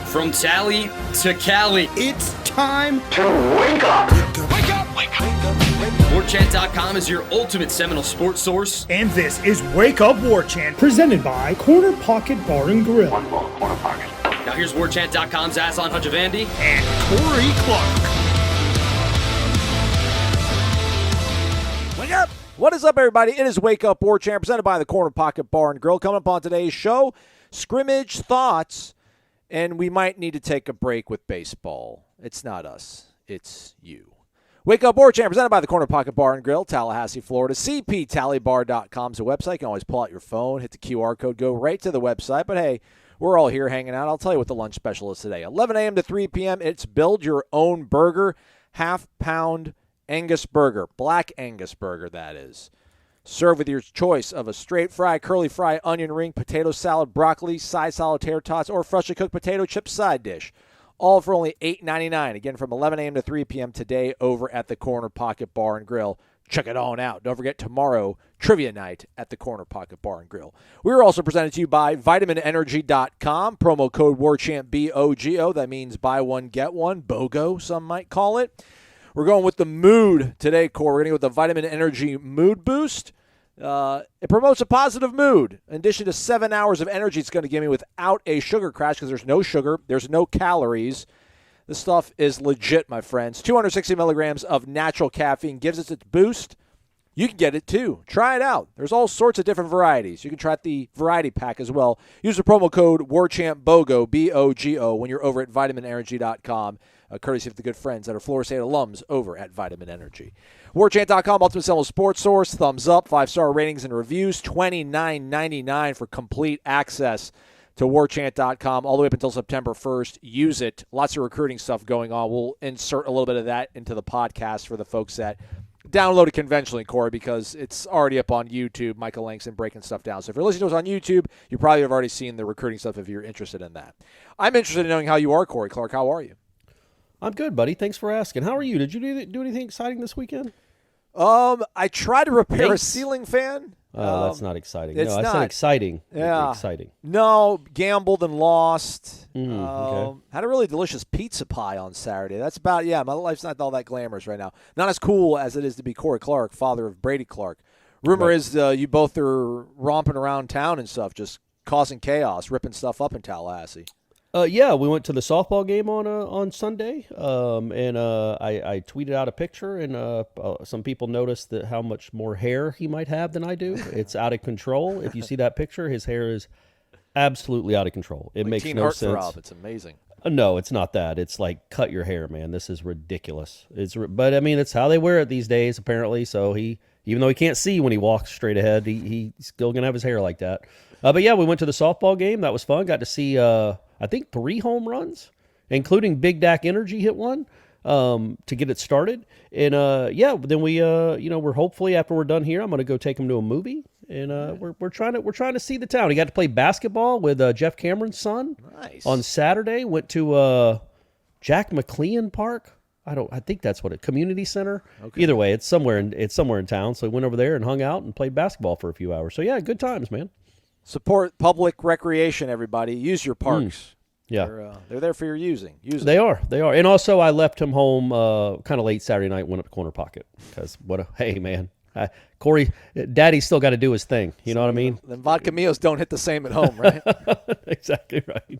From Tally to Cali, It's time to wake up. Wake up! Wake up! Warchant.com is your ultimate Seminole sports source. And this is Wake Up Warchant, presented by Corner Pocket Bar and Grill. One ball, corner pocket. Now here's Warchant.com's Aslan Hajavandi And Corey Clark. Wake up! What is up, everybody? It is Wake Up Warchant, presented by the Corner Pocket Bar and Grill. Coming up on today's show, scrimmage thoughts, and we might need to take a break with baseball. It's not us. It's you. Wake Up Warchant, presented by the Corner Pocket Bar and Grill, Tallahassee, Florida. CPTallybar.com is the website. You can always pull out your phone, hit the QR code, go right to the website. But, hey, we're all here hanging out. I'll tell you what the lunch special is today. 11 a.m. to 3 p.m., it's Build Your Own Burger, half-pound Angus burger, black Angus burger, that is. Serve with your choice of a straight fry, curly fry, onion ring, potato salad, broccoli, side salad, tater tots, or freshly cooked potato chip side dish. All for only $8.99. Again, from 11 a.m. to 3 p.m. today over at the Corner Pocket Bar and Grill. Check it on out. Don't forget tomorrow, trivia night at the Corner Pocket Bar and Grill. We are also presented to you by vitaminenergy.com. Promo code WARCHANT, BOGO. That means buy one, get one. BOGO, some might call it. We're going with the mood today, Corey. We're going to go with the Vitamin Energy Mood Boost. It promotes a positive mood. In addition to 7 hours of energy it's going to give me without a sugar crash, because there's no sugar, there's no calories. This stuff is legit, my friends. 260 milligrams of natural caffeine gives us its boost. You can get it too. Try it out. There's all sorts of different varieties. You can try the variety pack as well. Use the promo code WARCHANTBOGO, B-O-G-O, when you're over at vitaminenergy.com. Courtesy of the good friends that are Florida State alums over at Vitamin Energy. Warchant.com, Ultimate Seminole Sports Source. Thumbs up, 5-star ratings and reviews. $29.99 for complete access to Warchant.com all the way up until September 1st. Use it. Lots of recruiting stuff going on. We'll insert a little bit of that into the podcast for the folks that download it conventionally, Corey, because it's already up on YouTube. Michael Langston breaking stuff down. So if you're listening to us on YouTube, you probably have already seen the recruiting stuff if you're interested in that. I'm interested in knowing how you are, Corey Clark. How are you? I'm good, buddy. Thanks for asking. How are you? Did you do anything exciting this weekend? I tried to repair a ceiling fan. That's not exciting. It's no, not. I said exciting. Yeah. Exciting. No, gambled and lost. Okay. Had a really delicious pizza pie on Saturday. That's about, my life's not all that glamorous right now. Not as cool as it is to be Corey Clark, father of Brady Clark. Rumor is you both are romping around town and stuff, just causing chaos, ripping stuff up in Tallahassee. Yeah, we went to the softball game on Sunday, and I tweeted out a picture, and some people noticed that how much more hair he might have than I do. It's out of control. If you see that picture, his hair is absolutely out of control. It makes no sense. It's amazing. No, it's not that. It's like, cut your hair, man. This is ridiculous. But I mean, it's how they wear it these days, apparently. So even though he can't see when he walks straight ahead, he's still gonna have his hair like that. But yeah, we went to the softball game. That was fun. Got to see I think 3 home runs, including Big Dak Energy hit one to get it started. And then we we're hopefully, after we're done here, I'm going to go take him to a movie, and we're trying to see the town. He got to play basketball with Jeff Cameron's son. Nice. On Saturday. Went to Jack McLean Park. I think that's what community center. Okay. Either way, it's somewhere in town. So we went over there and hung out and played basketball for a few hours. So yeah, good times, man. Support public recreation, everybody. Use your parks. Yeah. They're there for your using. They are. And also, I left him home kind of late Saturday night, went up to Corner Pocket. Because hey, man. Corey, Daddy's still got to do his thing. You know what I mean? Then vodka meals don't hit the same at home, right? Exactly right.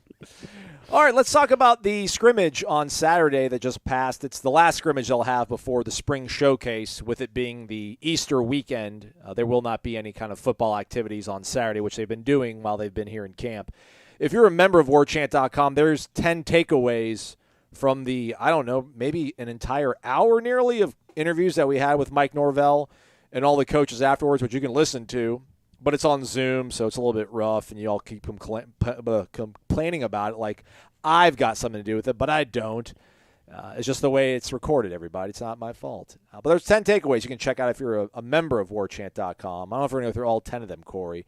All right, let's talk about the scrimmage on Saturday that just passed. It's the last scrimmage they'll have before the spring showcase, with it being the Easter weekend. There will not be any kind of football activities on Saturday, which they've been doing while they've been here in camp. If you're a member of Warchant.com, there's 10 takeaways from the, maybe an entire hour nearly of interviews that we had with Mike Norvell and all the coaches afterwards, which you can listen to. But it's on Zoom, so it's a little bit rough, and you all keep complaining about it like I've got something to do with it, but I don't. It's just the way it's recorded, everybody. It's not my fault. But there's 10 takeaways you can check out if you're a member of Warchant.com. I don't know if we're going to go through all 10 of them, Corey.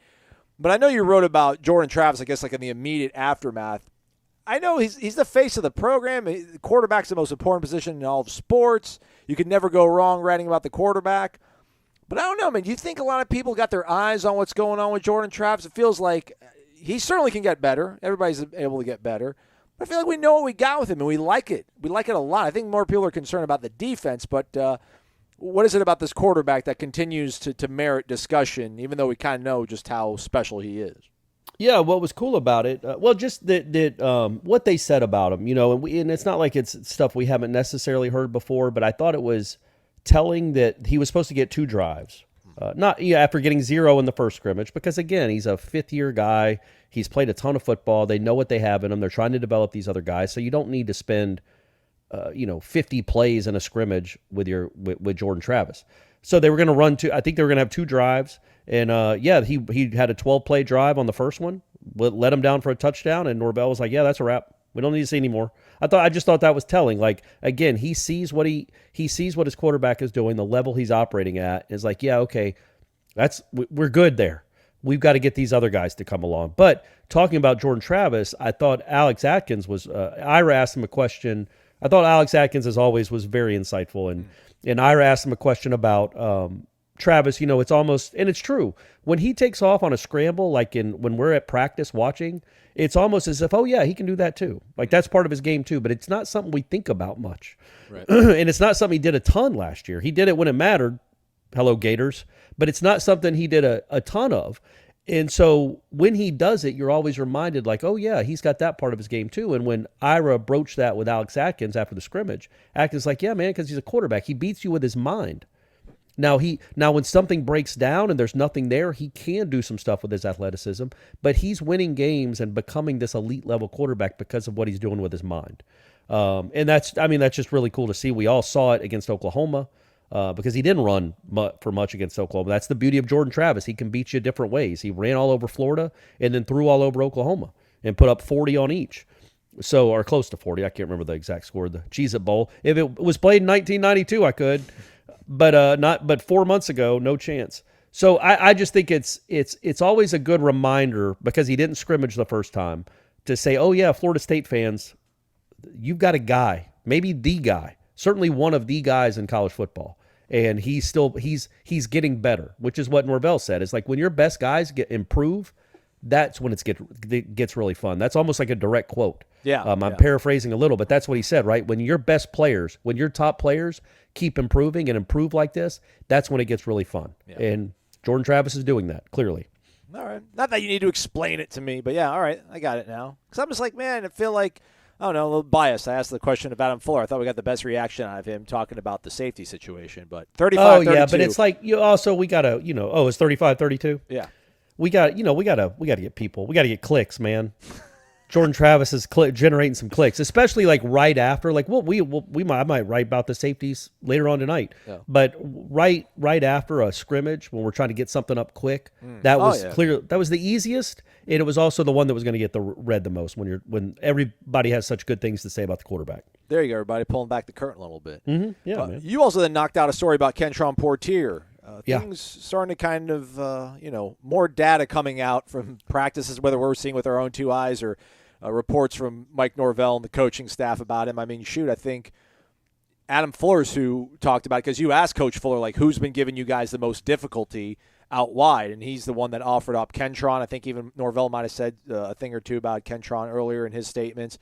But I know you wrote about Jordan Travis, I guess, like in the immediate aftermath. I know he's the face of the program. The quarterback's the most important position in all of sports. You can never go wrong writing about the quarterback. But I don't know, man. Do you think a lot of people got their eyes on what's going on with Jordan Travis? It feels like he certainly can get better. Everybody's able to get better. I feel like we know what we got with him, and we like it. We like it a lot. I think more people are concerned about the defense, but what is it about this quarterback that continues to merit discussion, even though we kind of know just how special he is? Yeah, what was cool about it, just that what they said about him, and it's not like it's stuff we haven't necessarily heard before, but I thought it was telling that he was supposed to get 2 drives. After getting 0 in the first scrimmage, because again, he's a 5th-year guy. He's played a ton of football. They know what they have in him. They're trying to develop these other guys, so you don't need to spend 50 plays in a scrimmage with Jordan Travis. So they were going to run 2. I think they were going to have 2 drives, and he had a 12-play drive on the first one, let him down for a touchdown, and Norvell was like, "Yeah, that's a wrap. We don't need to see any more." I just thought that was telling. Like, again, he sees what his quarterback is doing, the level he's operating at. Is like, yeah, okay, we're good there. We've got to get these other guys to come along. But talking about Jordan Travis, I thought Alex Atkins was. Ira asked him a question. I thought Alex Atkins, as always, was very insightful, and Ira asked him a question about Travis. It's almost, and it's true, when he takes off on a scramble, like when we're at practice watching, it's almost as if, oh yeah, he can do that too. Like, that's part of his game too, but it's not something we think about much. Right. And it's not something he did a ton last year. He did it when it mattered. Hello, Gators. But it's not something he did a ton of. And so when he does it, you're always reminded, like, oh yeah, he's got that part of his game too. And when Ira broached that with Alex Atkins after the scrimmage, Atkins like, yeah, man, because he's a quarterback. He beats you with his mind. Now when something breaks down and there's nothing there, he can do some stuff with his athleticism, but he's winning games and becoming this elite level quarterback because of what he's doing with his mind. And that's just really cool to see. We all saw it against Oklahoma because he didn't run for much against Oklahoma. That's the beauty of Jordan Travis. He can beat you different ways. He ran all over Florida and then threw all over Oklahoma and put up 40 on each. So, or close to 40. I can't remember the exact score of the Cheez-It Bowl. If it was played in 1992, I could. But 4 months ago, no chance. So I just think it's always a good reminder, because he didn't scrimmage the first time, to say, oh yeah, Florida State fans, you've got a guy, maybe the guy, certainly one of the guys in college football, and he's getting better, which is what Norvell said. It's like when your best guys improve, that's when it gets really fun. That's almost like a direct quote. Yeah, I'm paraphrasing a little, but that's what he said, right? When your best players, when your top players keep improving and improve like this, that's when it gets really fun. Yeah. And Jordan Travis is doing that, clearly. All right. Not that you need to explain it to me, but yeah, all right, I got it now. Because I'm just like, man, I feel like, I don't know, a little biased. I asked the question of Adam Fuller. I thought we got the best reaction out of him talking about the safety situation, but 35-32. Oh, yeah, but it's like, we got to, it's 35-32? Yeah. We got to get people. We got to get clicks, man. Jordan Travis is generating some clicks, especially like right after. Like, I might write about the safeties later on tonight. Yeah. But right after a scrimmage, when we're trying to get something up quick, that was clear. That was the easiest, and it was also the one that was going to get read the most when everybody has such good things to say about the quarterback. There you go, everybody, pulling back the curtain a little bit. Mm-hmm. Yeah, man. You also then knocked out a story about Kentron Poitier. Things starting to kind of, more data coming out from practices, whether we're seeing with our own 2 eyes or reports from Mike Norvell and the coaching staff about him. I mean, I think Adam Fuller's who talked about it, because you asked Coach Fuller, like, who's been giving you guys the most difficulty out wide, and he's the one that offered up Kentron. I think even Norvell might have said a thing or two about Kentron earlier in his statements.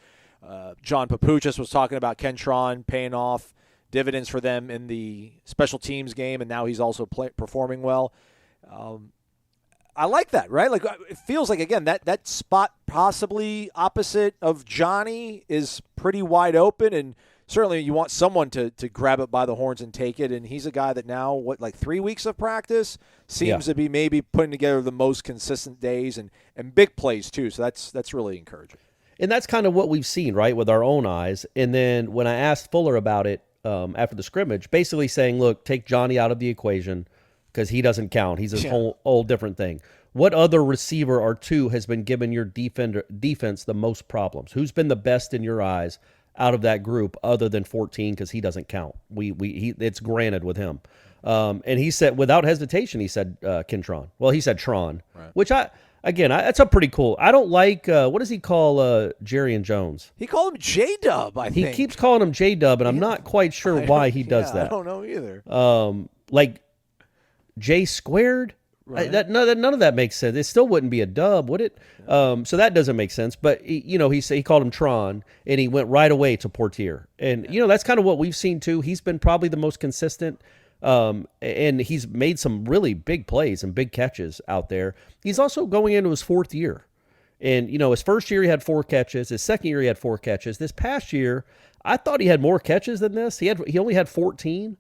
John Papuchis was talking about Kentron paying off dividends for them in the special teams game, and now he's also performing well. I like that, right? Like, it feels like, again, that spot possibly opposite of Johnny is pretty wide open, and certainly you want someone to grab it by the horns and take it, and he's a guy that now, 3 weeks of practice seems to be maybe putting together the most consistent days and big plays too, so that's really encouraging. And that's kind of what we've seen, right, with our own eyes. And then when I asked Fuller about it after the scrimmage, basically saying, look, take Johnny out of the equation because he doesn't count. He's a whole different thing. What other receiver or two has been giving your defense the most problems? Who's been the best in your eyes out of that group other than 14, because he doesn't count? It's granted with him. And he said, without hesitation, he said Kentron. Well, he said Tron, right. Which that's a pretty cool. I don't like, what does he call Jerry and Jones? He called him J-Dub, I think. He keeps calling him J-Dub, and I'm not quite sure why he does that. I don't know either. Like J squared? None of that makes sense. It still wouldn't be a dub, would it? So that doesn't make sense. But he called him Tron, and he went right away to Poitier, and that's kind of what we've seen too. He's been probably the most consistent, and he's made some really big plays and big catches out there. He's also going into his 4th year, and his first year he had 4 catches. His second year he had 4 catches. This past year, I thought he had more catches than this. He only had 14.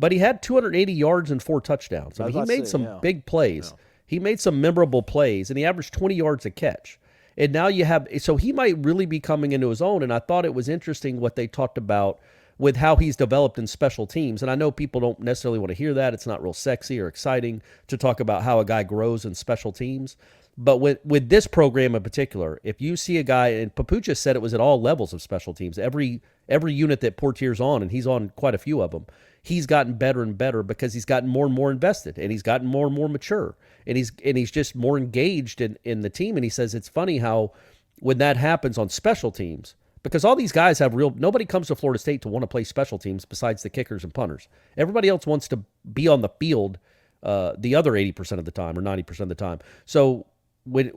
But he had 280 yards and 4 touchdowns. I mean, he made some big plays. Yeah. He made some memorable plays, and he averaged 20 yards a catch. And now so he might really be coming into his own, and I thought it was interesting what they talked about with how he's developed in special teams. And I know people don't necessarily want to hear that. It's not real sexy or exciting to talk about how a guy grows in special teams. But with this program in particular, if you see a guy, and Papucha said it was at all levels of special teams, every unit that Poitier's on, and he's on quite a few of them, he's gotten better and better because he's gotten more and more invested, and he's gotten more and more mature, and he's just more engaged in the team. And he says it's funny how when that happens on special teams, because all these guys nobody comes to Florida State to want to play special teams besides the kickers and punters. Everybody else wants to be on the field the other 80% of the time or 90% of the time. So when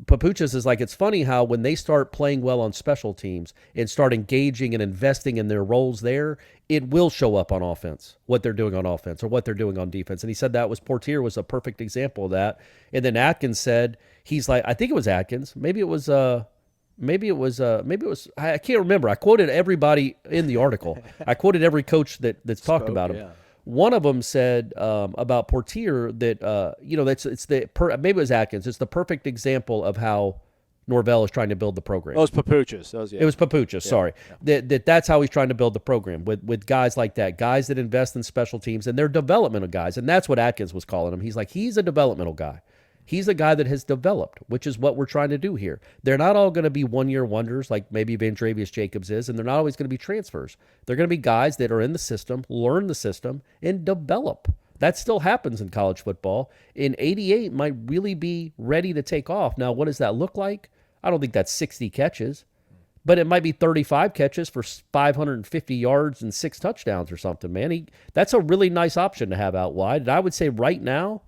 Papuchas is like, it's funny how when they start playing well on special teams and start engaging and investing in their roles there, it will show up on offense, what they're doing on offense or what they're doing on defense. And he said Poitier was a perfect example of that. And then Atkins said, he's like, I think it was Atkins. Maybe it was, I can't remember. I quoted everybody in the article. I quoted every coach that's talked about him. Yeah. One of them said about Poitier that maybe it was Atkins. It's the perfect example of how Norvell is trying to build the program. It was Papuchas. It was Papuchas. Sorry, that's how he's trying to build the program with guys like that, guys that invest in special teams, and they're developmental guys, and that's what Atkins was calling him. He's like, he's a developmental guy. He's a guy that has developed, which is what we're trying to do here. They're not all going to be one-year wonders like maybe Vandravius Jacobs is, and they're not always going to be transfers. They're going to be guys that are in the system, learn the system, and develop. That still happens in college football. In 88 might really be ready to take off. Now, what does that look like? I don't think that's 60 catches, but it might be 35 catches for 550 yards and 6 touchdowns or something, man. That's a really nice option to have out wide. And I would say right now,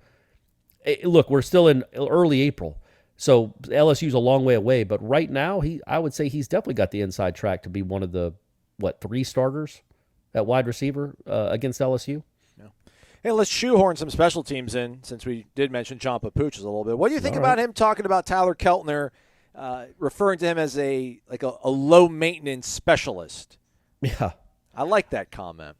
look, we're still in early April, so LSU's a long way away. But right now, I would say he's definitely got the inside track to be one of the, 3 starters at wide receiver against LSU. Yeah. Hey, let's shoehorn some special teams in, since we did mention John Papuchas a little bit. What do you think about him talking about Tyler Keltner, referring to him as a low-maintenance specialist? Yeah. I like that comment.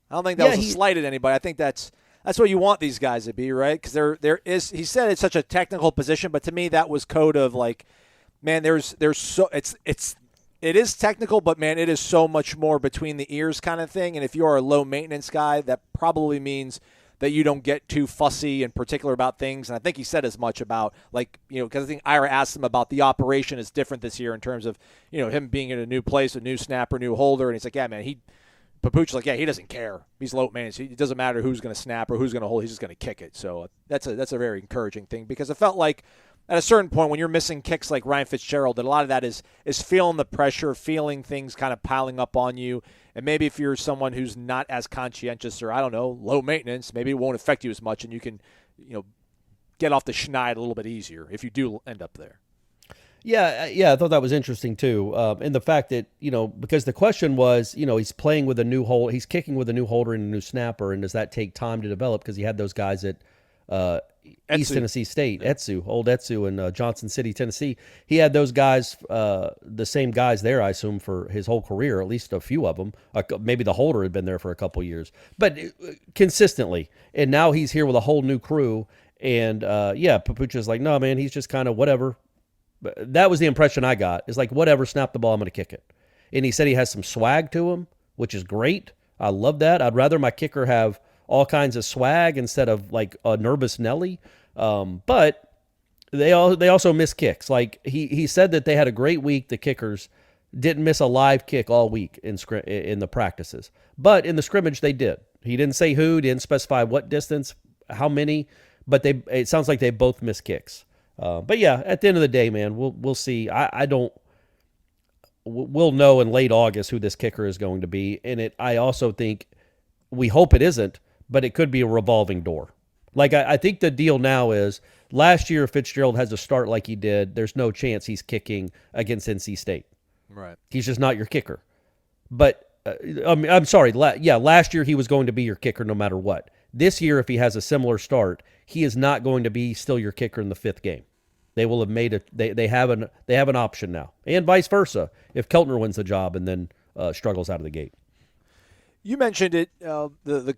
I don't think that was a slight at anybody. I think that's what you want these guys to be, right? Because there is. He said it's such a technical position, but to me that was code of like, man, there's so it is technical, but man, it is so much more between the ears kind of thing. And if you are a low maintenance guy, that probably means that you don't get too fussy and particular about things. And I think he said as much about because I think Ira asked him about the operation is different this year in terms of him being in a new place, a new snapper, new holder, and he's like, yeah, man, Papuch's like, yeah, he doesn't care. He's low maintenance. It doesn't matter who's going to snap or who's going to hold. He's just going to kick it. So that's a very encouraging thing, because it felt like at a certain point when you're missing kicks like Ryan Fitzgerald, that a lot of that is feeling the pressure, feeling things kind of piling up on you. And maybe if you're someone who's not as conscientious or, I don't know, low maintenance, maybe it won't affect you as much, and you can get off the schneid a little bit easier if you do end up there. Yeah, I thought that was interesting too, and the fact that because the question was, he's playing with a new hold, he's kicking with a new holder and a new snapper, and does that take time to develop? Because he had those guys at East Tennessee State, old Etsu in Johnson City, Tennessee. He had those guys, the same guys there, I assume, for his whole career, at least a few of them. Maybe the holder had been there for a couple years, but consistently. And now he's here with a whole new crew, and Papucha's like, no, man, he's just kind of whatever. That was the impression I got. It's like, whatever, snap the ball, I'm going to kick it. And he said he has some swag to him, which is great. I love that. I'd rather my kicker have all kinds of swag instead of like a nervous Nelly. But they also miss kicks. Like he said that they had a great week. The kickers didn't miss a live kick all week in the practices. But in the scrimmage, they did. He didn't say who, didn't specify what distance, how many, but it sounds like they both missed kicks. But yeah, at the end of the day, man, we'll see. We'll know in late August who this kicker is going to be. And I also think, we hope it isn't, but it could be a revolving door. Like, I think the deal now is last year Fitzgerald has a start like he did. There's no chance he's kicking against NC State. Right. He's just not your kicker. But, I'm sorry. Last year he was going to be your kicker no matter what. This year, if he has a similar start, he is not going to be still your kicker in the 5th game. They will have made it. They have an option now, and vice versa. If Keltner wins the job and then struggles out of the gate. You mentioned it. The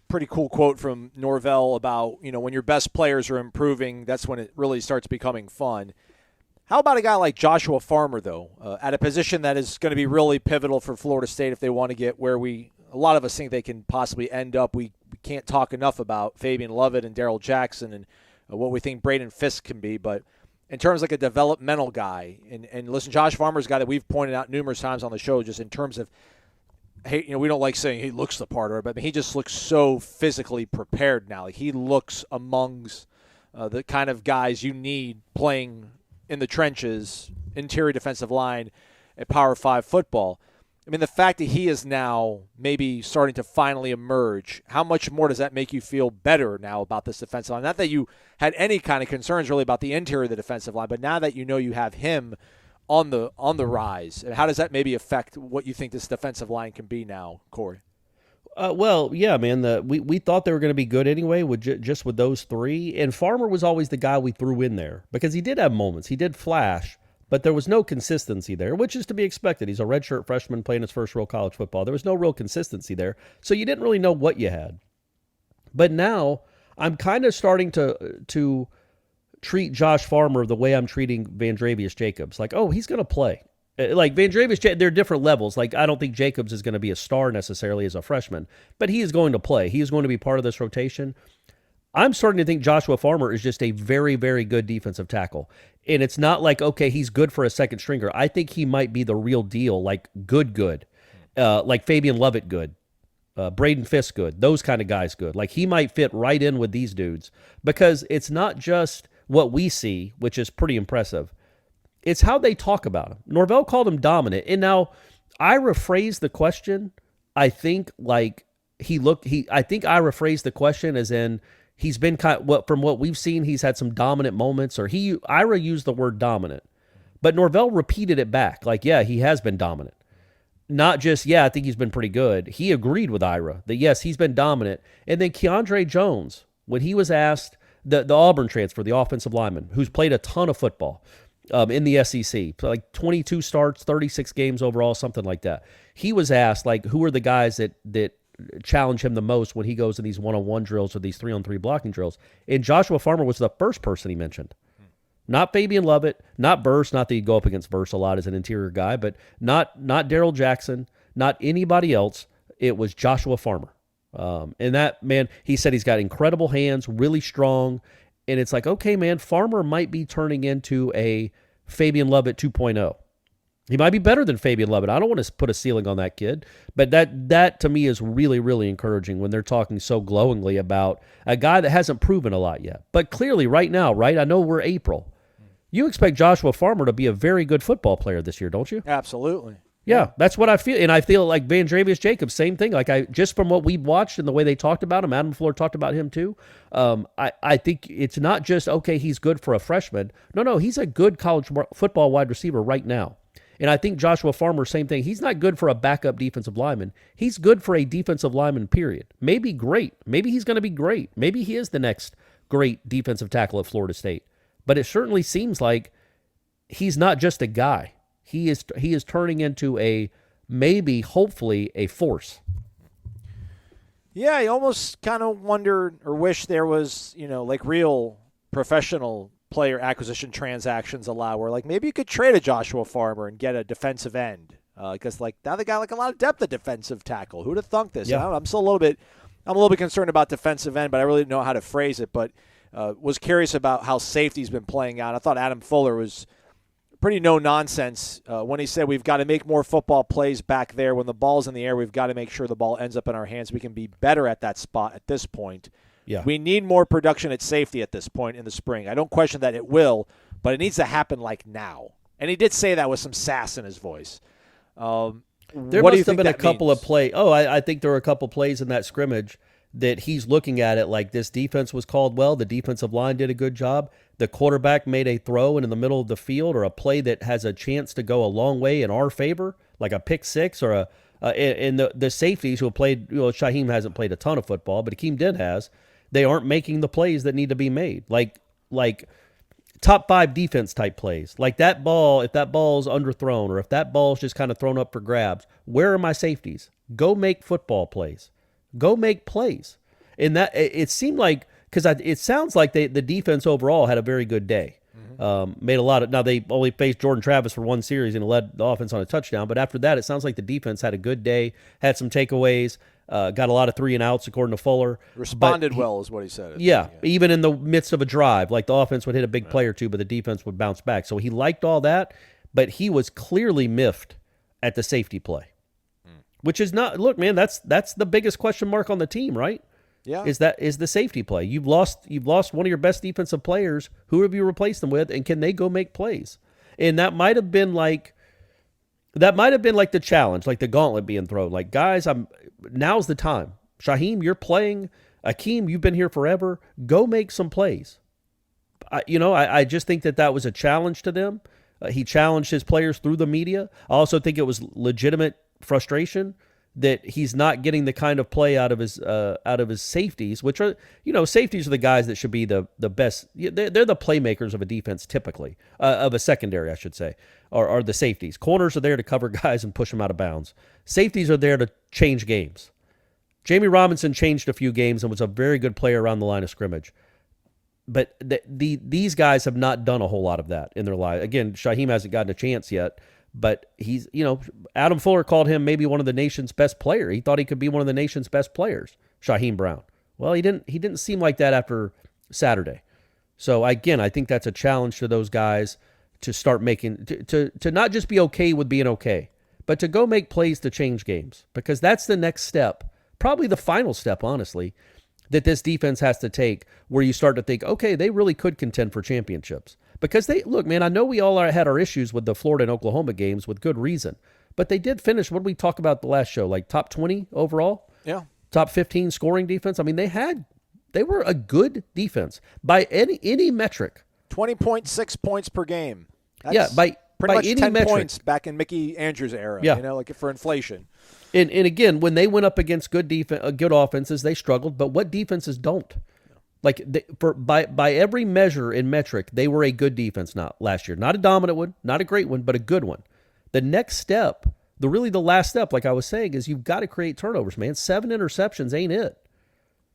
pretty cool quote from Norvell about when your best players are improving, that's when it really starts becoming fun. How about a guy like Joshua Farmer though, at a position that is going to be really pivotal for Florida State if they want to get where a lot of us think they can possibly end up. We can't talk enough about Fabian Lovett and Darrell Jackson and what we think Braden Fisk can be, but in terms of like a developmental guy, and listen, Josh Farmer's a guy that we've pointed out numerous times on the show just in terms of, hey, we don't like saying he looks the part, but he just looks so physically prepared now. Like he looks amongst the kind of guys you need playing in the trenches, interior defensive line at Power 5 football. I mean, the fact that he is now maybe starting to finally emerge, how much more does that make you feel better now about this defensive line? Not that you had any kind of concerns really about the interior of the defensive line, but now that you have him on the rise, and how does that maybe affect what you think this defensive line can be now, Corey? Well, yeah, man. We thought they were going to be good anyway with just with those 3, and Farmer was always the guy we threw in there because he did have moments, he did flash. But there was no consistency there, which is to be expected. He's a redshirt freshman playing his first real college football. There was no real consistency there, so you didn't really know what you had. But now I'm kind of starting to treat Josh Farmer the way I'm treating Vandrevius Jacobs. Like, oh, he's going to play. Like Vandrevius, there are different levels. Like, I don't think Jacobs is going to be a star necessarily as a freshman, but he is going to play. He is going to be part of this rotation. I'm starting to think Joshua Farmer is just a very, very good defensive tackle. And it's not like, okay, he's good for a second stringer. I think he might be the real deal, like good. Like Fabian Lovett good. Braden Fisk good. Those kind of guys good. Like he might fit right in with these dudes because it's not just what we see, which is pretty impressive. It's how they talk about him. Norvell called him dominant. And now I rephrased the question. I think like I think I rephrased the question as in, he's been from what we've seen, he's had some dominant moments, or Ira used the word dominant, but Norvell repeated it back. Like, yeah, he has been dominant. Not just, yeah, I think he's been pretty good. He agreed with Ira that, yes, he's been dominant. And then Keandre Jones, when he was asked, the Auburn transfer, the offensive lineman, who's played a ton of football in the SEC, like 22 starts, 36 games overall, something like that. He was asked, like, who are the guys that challenge him the most when he goes in these one-on-one drills or these 3-on-3 blocking drills. And Joshua Farmer was the first person he mentioned. Not Fabian Lovett, not Verse, not that he'd go up against Verse a lot as an interior guy, but not Darrell Jackson, not anybody else. It was Joshua Farmer. And that, man, he said he's got incredible hands, really strong. And it's like, okay, man, Farmer might be turning into a Fabian Lovett 2.0. He might be better than Fabian Lovett. I don't want to put a ceiling on that kid, but that to me is really, really encouraging when they're talking so glowingly about a guy that hasn't proven a lot yet. But clearly right now, right? I know we're April. You expect Joshua Farmer to be a very good football player this year, don't you? Absolutely. Yeah, that's what I feel. And I feel like Vandrevius Jacobs, same thing. Like just from what we've watched and the way they talked about him, Adam Floor talked about him too. I think it's not just, okay, he's good for a freshman. No, he's a good college football wide receiver right now. And I think Joshua Farmer, same thing. He's not good for a backup defensive lineman. He's good for a defensive lineman, period. Maybe great. Maybe he's going to be great. Maybe he is the next great defensive tackle at Florida State. But it certainly seems like he's not just a guy. He is turning into hopefully a force. Yeah, you almost kind of wondered or wish there was, like real professional player acquisition transactions allow where like maybe you could trade a Joshua Farmer and get a defensive end because like now they got like a lot of depth at defensive tackle. Who'd have thunk this? Yeah. I'm still a little bit concerned about defensive end, but I really didn't know how to phrase it. But was curious about how safety's been playing out. I thought Adam Fuller was pretty no nonsense when he said we've got to make more football plays back there. When the ball's in the air, we've got to make sure the ball ends up in our hands. We can be better at that spot at this point. Yeah. We need more production at safety at this point in the spring. I don't question that it will, but it needs to happen like now. And he did say that with some sass in his voice. There must have been a couple of plays. Oh, I think there were a couple plays in that scrimmage that he's looking at it like this defense was called well, the defensive line did a good job, the quarterback made a throw in the middle of the field or a play that has a chance to go a long way in our favor, like a pick six or and the safeties who have played, Shaheem hasn't played a ton of football, but Akeem Dent has, they aren't making the plays that need to be made. Like top 5 defense type plays. Like that ball, if that ball's underthrown or if that ball's just kind of thrown up for grabs, where are my safeties? Go make football plays. Go make plays. And that it seemed like, because it sounds like the defense overall had a very good day. Made a lot of, now they only faced Jordan Travis for one series and led the offense on a touchdown, but after that it sounds like the defense had a good day, had some takeaways, got a lot of 3 and outs according to Fuller. Responded well is what he said. Yeah, even in the midst of a drive, like the offense would hit a big play or two, but the defense would bounce back. So he liked all that, but he was clearly miffed at the safety play, which is not, look, man, that's the biggest question mark on the team, right? Yeah. Is the safety play. You've lost one of your best defensive players. Who have you replaced them with, and can they go make plays? And that might have been like the challenge, like the gauntlet being thrown. Like, guys, now's the time. Shaheem, you're playing. Akeem, you've been here forever. Go make some plays. I just think that was a challenge to them. He challenged his players through the media. I also think it was legitimate frustration that he's not getting the kind of play out of his safeties, which are, safeties are the guys that should be the best. They're the playmakers of a defense typically, of a secondary, I should say, are the safeties. Corners are there to cover guys and push them out of bounds. Safeties are there to change games. Jamie Robinson changed a few games and was a very good player around the line of scrimmage. But these guys have not done a whole lot of that in their lives. Again, Shaheem hasn't gotten a chance yet. But he's, Adam Fuller called him maybe one of the nation's best player. He thought he could be one of the nation's best players, Shaheem Brown. Well, he didn't seem like that after Saturday. So again, I think that's a challenge to those guys to start making, to not just be okay with being okay, but to go make plays to change games, because that's the next step, probably the final step, honestly, that this defense has to take, where you start to think, okay, they really could contend for championships. Because look, man, I know we all had our issues with the Florida and Oklahoma games with good reason, but they did finish, what did we talk about the last show, like top 20 overall? Yeah. Top 15 scoring defense. I mean, they were a good defense by any metric. 20.6 points per game. That's by pretty much any 10 metric. Points back in Mickey Andrews' era, like for inflation. And again, when they went up against good offenses, they struggled, but what defenses don't? Like by every measure and metric, they were a good defense last year. Not a dominant one, not a great one, but a good one. The next step, the last step, like I was saying, is you've got to create turnovers, man. 7 interceptions ain't it.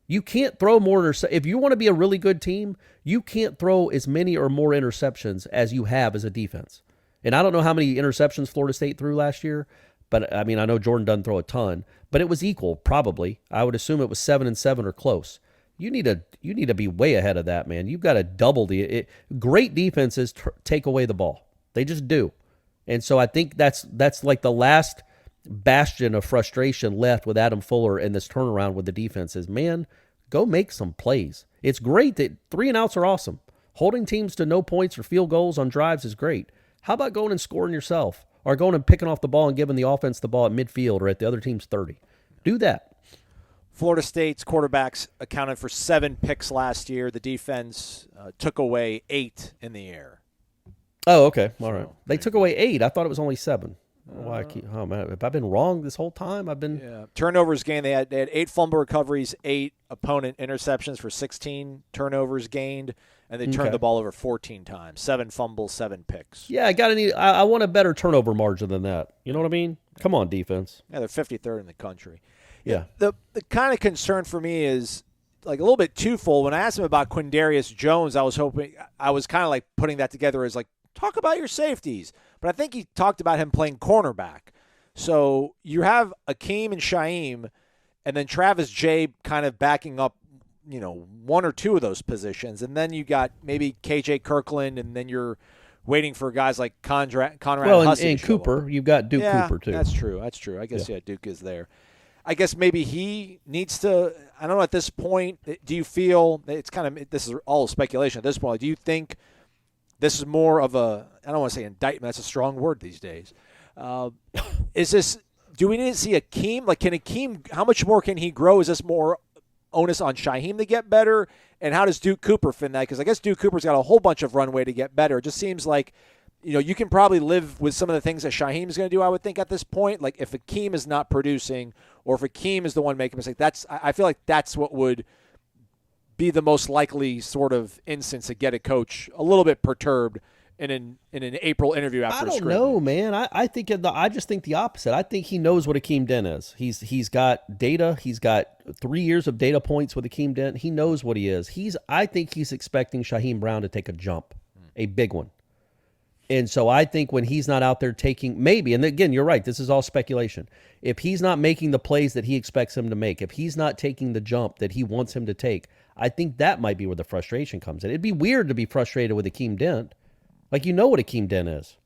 You can't throw more if you want to be a really good team, you can't throw as many or more interceptions as you have as a defense. And I don't know how many interceptions Florida State threw last year, but I mean, I know Jordan doesn't throw a ton, but it was equal, probably. I would assume it was 7 and 7 or close. You need to be way ahead of that, man. You've got to double great defenses take away the ball. They just do. And so I think that's like the last bastion of frustration left with Adam Fuller and this turnaround with the defense is, man, go make some plays. It's great that 3 and outs are awesome. Holding teams to no points or field goals on drives is great. How about going and scoring yourself, or going and picking off the ball and giving the offense the ball at midfield or at the other team's 30? Do that. Florida State's quarterbacks accounted for 7 picks last year. The defense took away 8 in the air. Oh, okay. All right. They took away 8. I thought it was only 7. Oh, man. Have I been wrong this whole time? Turnovers gained. They had 8 fumble recoveries, 8 opponent interceptions for 16 turnovers gained, and they turned the ball over 14 times. 7 fumbles, 7 picks. Yeah, I want a better turnover margin than that. You know what I mean? Come on, defense. Yeah, they're 53rd in the country. Yeah. The kind of concern for me is like a little bit twofold. When I asked him about Quindarius Jones, I was kind of like putting that together as like, talk about your safeties. But I think he talked about him playing cornerback. So you have Akeem and Shaheem, and then Travis Jay kind of backing up, 1 or 2 of those positions. And then you got maybe KJ Kirkland, and then you're waiting for guys like Conrad Hussey. And Cooper. You've got Duke Cooper, too. That's true. I guess, Duke is there. I guess maybe he needs to, I don't know, at this point, do you feel, this is all speculation at this point, do you think this is more of I don't want to say indictment, that's a strong word these days. Do we need to see Akeem? Like, can Akeem, how much more can he grow? Is this more onus on Shaheem to get better? And how does Duke Cooper fit in that? Because I guess Duke Cooper's got a whole bunch of runway to get better. It just seems like, you can probably live with some of the things that Shaheem's going to do, I would think, at this point. Like if Akeem is not producing or if Akeem is the one making mistakes, I feel like that's what would be the most likely sort of instance to get a coach a little bit perturbed in an April interview after a scrimmage. I don't know, man. I just think the opposite. I think he knows what Akeem Dent is. He's got data. He's got 3 years of data points with Akeem Dent. He knows what he is. I think he's expecting Shaheem Brown to take a jump, a big one. And so I think when he's not out there taking, maybe, and again, you're right, this is all speculation. If he's not making the plays that he expects him to make, if he's not taking the jump that he wants him to take, I think that might be where the frustration comes in. It'd be weird to be frustrated with Akeem Dent. Like, what Akeem Dent is.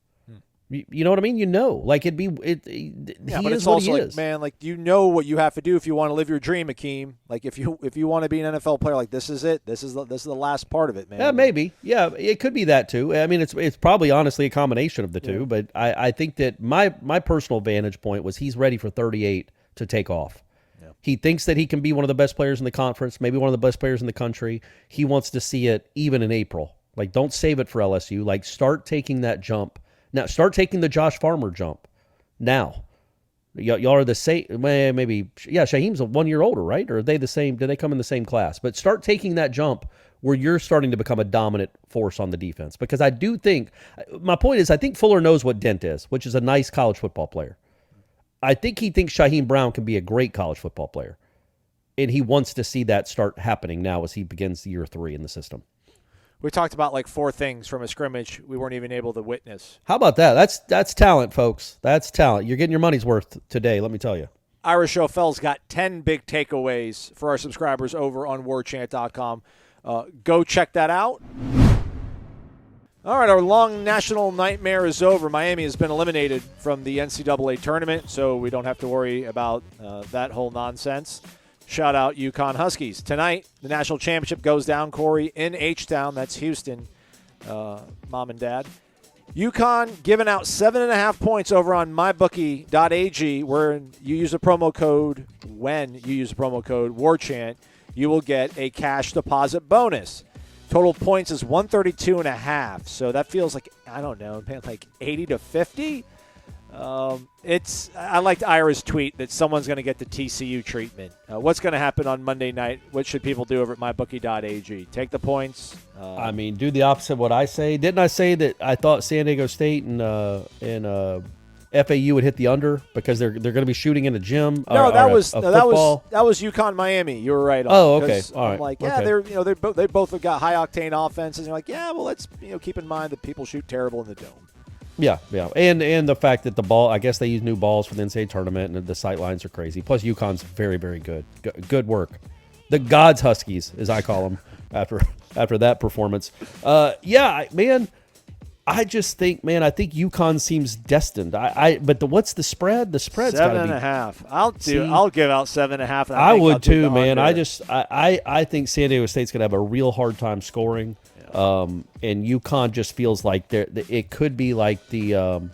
You know what I mean? Like he but is it's what also he like, is. man, like what you have to do if you want to live your dream, Akeem. Like if you want to be an NFL player, like this is it. This is the last part of it, man. Yeah, maybe. Yeah, it could be that too. I mean, it's probably honestly a combination of the two. But I think that my personal vantage point was he's ready for 38 to take off. Yeah. He thinks that he can be one of the best players in the conference, maybe one of the best players in the country. He wants to see it even in April. Like, don't save it for LSU. Like, start taking that jump. Now, start taking the Josh Farmer jump now. Y'all are the same. Maybe, Shaheem's 1 year older, right? Or are they the same? Do they come in the same class? But start taking that jump where you're starting to become a dominant force on the defense. Because I do think, my point is, I think Fuller knows what Dent is, which is a nice college football player. I think he thinks Shaheem Brown can be a great college football player. And he wants to see that start happening now as he begins year 3 in the system. We talked about like 4 things from a scrimmage we weren't even able to witness. How about that? That's talent, folks. That's talent. You're getting your money's worth today, let me tell you. Ira Schofel's got 10 big takeaways for our subscribers over on warchant.com. Go check that out. All right, our long national nightmare is over. Miami has been eliminated from the NCAA tournament, so we don't have to worry about that whole nonsense. Shout out UConn Huskies. Tonight, the national championship goes down, Corey, in H-Town. That's Houston, mom and dad. UConn giving out 7.5 points over on mybookie.ag, where you use the promo code, Warchant, you will get a cash deposit bonus. Total points is 132.5. So that feels like, I don't know, like 80 to 50. I liked Ira's tweet that someone's going to get the TCU treatment. What's going to happen on Monday night? What should people do over at mybookie.ag? Take the points. I mean, do the opposite of what I say. Didn't I say that I thought San Diego State and FAU would hit the under because they're going to be shooting in a gym? No, that was UConn Miami. You were right on. Oh, okay. All right. I'm like, okay. they both have got high octane offenses. And you're like, yeah, well, let's keep in mind that people shoot terrible in the dome. Yeah, and the fact that the ball, I guess they use new balls for the NCAA tournament, and the sight lines are crazy. Plus, UConn's very, very good. Good work. The God's Huskies, as I call them, after that performance. Man, I just think, I think UConn seems destined. But what's the spread? The spread's got to be 7.5. I'll give out 7.5. I would too, man. I think San Diego State's going to have a real hard time scoring. And UConn just feels like it could be like when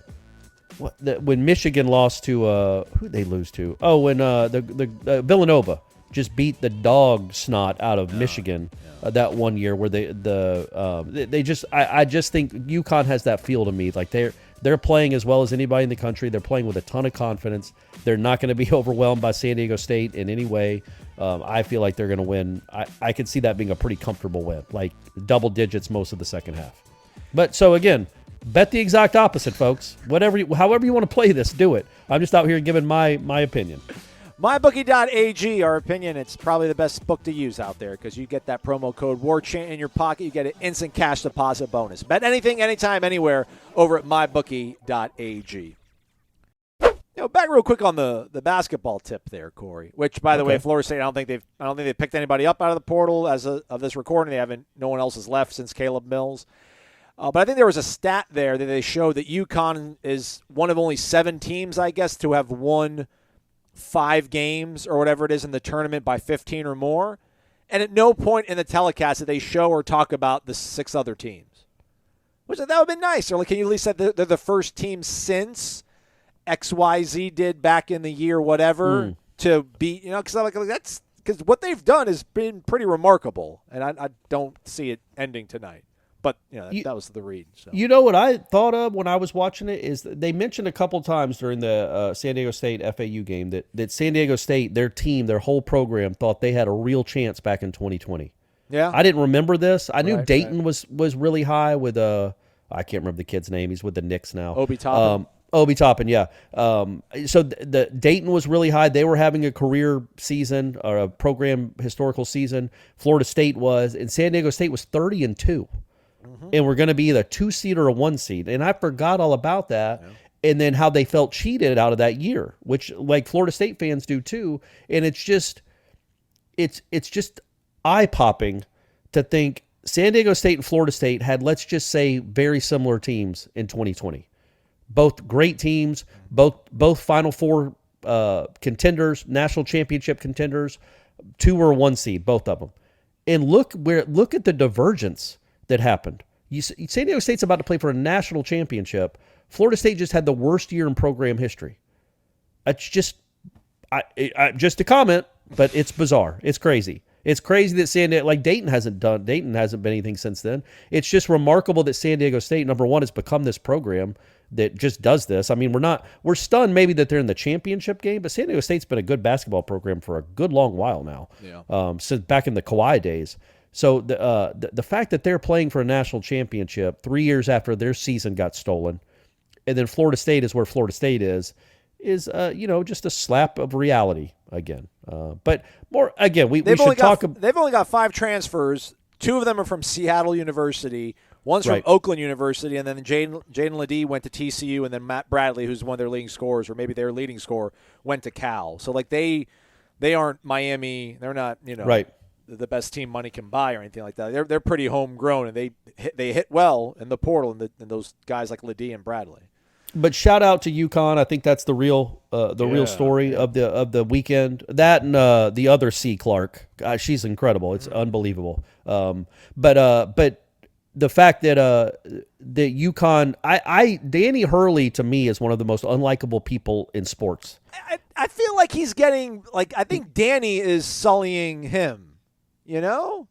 Michigan lost to who'd they lose to? Oh, when the Villanova just beat the dog snot out of Michigan that one year where I just think UConn has that feel to me. Like they're playing as well as anybody in the country. They're playing with a ton of confidence. They're not going to be overwhelmed by San Diego State in any way. I feel like they're going to win. I could see that being a pretty comfortable win, like double digits most of the second half. But so again, bet the exact opposite, folks. However you want to play this, do it. I'm just out here giving my opinion. MyBookie.ag, our opinion, it's probably the best book to use out there because you get that promo code WARCHANT in your pocket. You get an instant cash deposit bonus. Bet anything, anytime, anywhere over at MyBookie.ag. Back real quick on the basketball tip there, Corey. Which, by the way, Florida State, I don't think they've picked anybody up out of the portal as of this recording. No one else has left since Caleb Mills. But I think there was a stat there that they showed that UConn is one of only 7 teams, I guess, to have won 5 games or whatever it is in the tournament by 15 or more. And at no point in the telecast did they show or talk about the 6 other teams. Which that would have been nice. Or can you at least say they're the first team since XYZ did back in the year whatever to beat, because that's because what they've done has been pretty remarkable, and I don't see it ending tonight. But that was the read. So. You know what I thought of when I was watching it is that they mentioned a couple times during the San Diego State FAU game that San Diego State, their team, their whole program, thought they had a real chance back in 2020. Yeah, I didn't remember this. I knew Dayton was really high with I can't remember the kid's name. He's with the Knicks now. Obi Toppin. Obi Toppin, yeah. So the Dayton was really high. They were having a career season or a program historical season. Florida State was, and San Diego State was 30-2. And we're going to be either a 2-seed or a 1-seed. And I forgot all about that. Yeah. And then how they felt cheated out of that year, which like Florida State fans do too. And it's just eye-popping to think San Diego State and Florida State had, let's just say, very similar teams in 2020. Both great teams, both Final Four contenders, national championship contenders, 2 or 1 seed, both of them. And look at the divergence that happened. San Diego State's about to play for a national championship. Florida State just had the worst year in program history. It's just, just a comment, but it's bizarre. It's crazy. It's crazy that San Diego, like Dayton hasn't been anything since then. It's just remarkable that San Diego State, number one, has become this program that just does this. I mean, we're stunned maybe that they're in the championship game, but San Diego State's been a good basketball program for a good long while now. Yeah. Since back in the Kawhi days. So the fact that they're playing for a national championship 3 years after their season got stolen, and then Florida State is where Florida State is just a slap of reality again. But more again, we should talk. They've only got 5 transfers. 2 of them are from Seattle University. One's from Oakland University, and then Jaden Ledee went to TCU, and then Matt Bradley, who's one of their leading scorers, or maybe their leading scorer, went to Cal. So like they aren't Miami. They're not the best team money can buy or anything like that. They're pretty homegrown, and they hit well in the portal, and those guys like Ledee and Bradley. But shout out to UConn. I think that's the real real story of the weekend. That and the other C. Clark. She's incredible. It's unbelievable. But the fact that UConn, Danny Hurley to me is one of the most unlikable people in sports. I feel like he's getting I think Danny is sullying him. You know?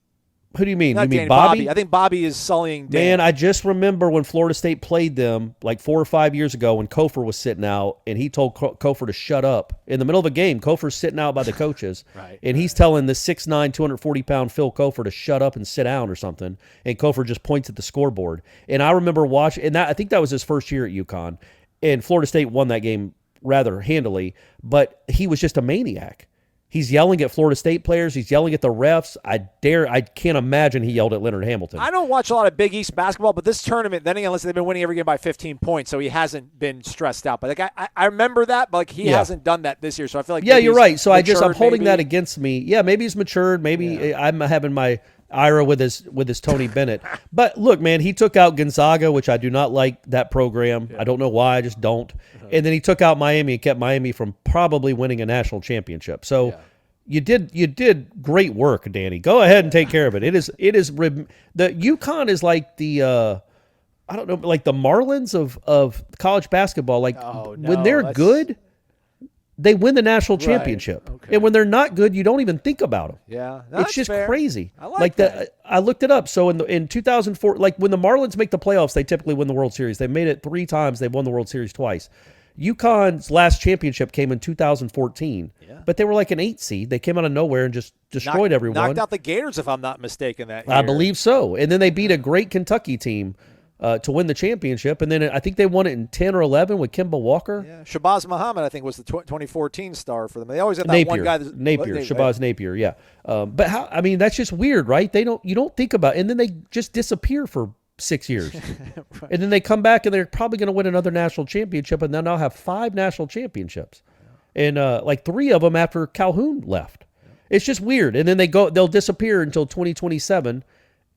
Who do you mean? Not you mean Danny, Bobby? I think Bobby is sullying Dan. Man, I just remember when Florida State played them like 4 or 5 years ago when Kofor was sitting out, and he told Kofor to shut up. In the middle of a game, Kofor's sitting out by the coaches, and he's telling the 6'9", 240-pound Phil Kofor to shut up and sit down or something, and Kofor just points at the scoreboard. And I remember watching, and I think that was his first year at UConn, and Florida State won that game rather handily, but he was just a maniac. He's yelling at Florida State players. He's yelling at the refs. I can't imagine he yelled at Leonard Hamilton. I don't watch a lot of Big East basketball, but this tournament, then again, they've been winning every game by 15 points, so he hasn't been stressed out. But I remember that, but he hasn't done that this year, so I feel like you're right. So I'm holding that against me. Yeah, maybe he's matured. Maybe I'm having my ira with his Tony Bennett. But look, man, he took out Gonzaga, which I do not like that program. I don't know why, I just don't. And then he took out Miami and kept Miami from probably winning a national championship. So you did great work, Danny. Go ahead and take care of it. It is the UConn is like the I don't know, like the Marlins of college basketball. Like when they're good, they win the national championship. Okay. And when they're not good, you don't even think about them. Yeah. It's just crazy. I like that. I looked it up. So in 2004, like when the Marlins make the playoffs, they typically win the World Series. They made it 3 times. They've won the World Series twice. UConn's last championship came in 2014, but they were like an 8 seed. They came out of nowhere and just destroyed everyone. Knocked out the Gators, if I'm not mistaken, that year. I believe so. And then they beat a great Kentucky team to win the championship. And then I think they won it in 10 or 11 with Kemba Walker. Yeah. Shabazz Muhammad, I think, was the 2014 star for them. They always have that one guy. Shabazz Napier, yeah. But how? I mean, that's just weird, right? You don't think about it. And then they just disappear for 6 years. Right. And then they come back and they're probably going to win another national championship, and then I'll have 5 national championships. And like 3 of them after Calhoun left. It's just weird. And then they'll disappear until 2027,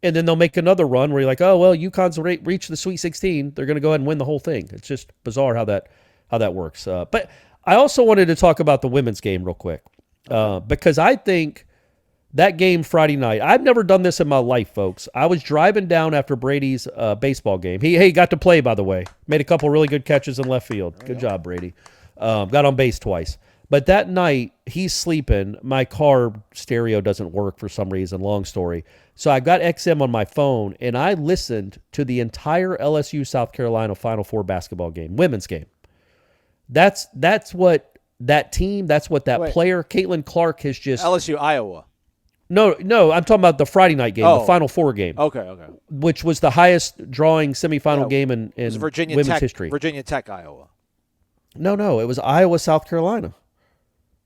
and then they'll make another run where you're like, oh, well, UConn's reached the Sweet 16. They're going to go ahead and win the whole thing. It's just bizarre how that works. But I also wanted to talk about the women's game real quick because I think that game Friday night, I've never done this in my life, folks. I was driving down after Brady's baseball game. He got to play, by the way. Made a couple really good catches in left field. Good job, Brady. Got on base twice. But that night, he's sleeping. My car stereo doesn't work for some reason, long story. So I got XM on my phone, and I listened to the entire LSU South Carolina Final Four basketball game, women's game. That's what that team, that's what that player, Caitlin Clark, has just... LSU, Iowa. No, I'm talking about the Friday night game, the Final Four game. Okay. Which was the highest drawing semifinal game in women's history. Virginia Tech, Iowa. No, it was Iowa, South Carolina.